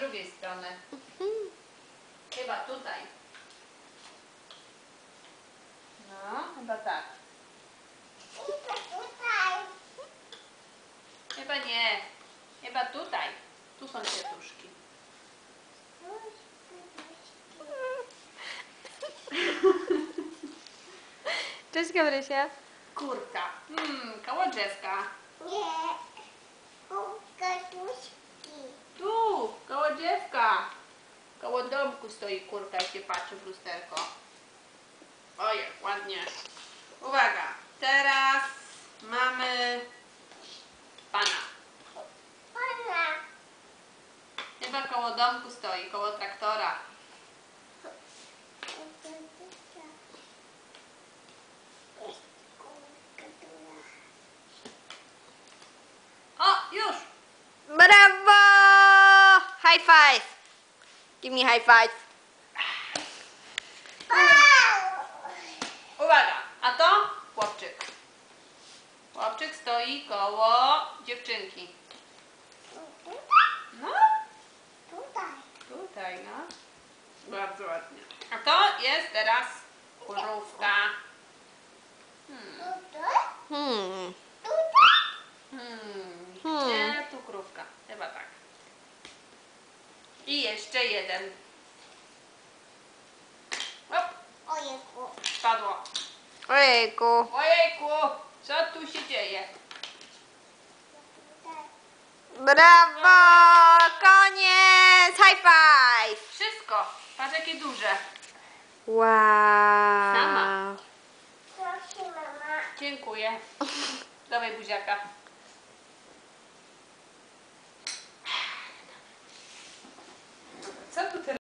drugiej strony. Chyba tutaj. No, chyba tak. Chyba nie. Chyba tutaj. Tu są kwiatuszki. Cześć, Gabrysia. Kurka. Koło drzewka. Nie, katuszki. Tu, koło drzewka. Koło domku stoi kurka i się patrzy w lusterko. Ojej, ładnie. Uwaga, teraz mamy pana. Pana. Chyba koło domku stoi, koło traktora. O, już! Brawo! High five! Give me high five. Uwaga, a to chłopczyk. Chłopczyk stoi koło dziewczynki. No, Tutaj. tutaj, no. Bardzo ładnie. A to jest teraz krówka. Tutaj. Hmm. Gdzie tu krówka? Chyba tak. I jeszcze jeden. Op, Ojejku. spadło. Ojejku. Ojejku, co tu się dzieje? Tutaj. Brawo! Koniec! High five! Wszystko. Patrz jakie duże. Wow. Sama. Proszę, mama. Dziękuję. Dawaj buziaka. Co tu teraz?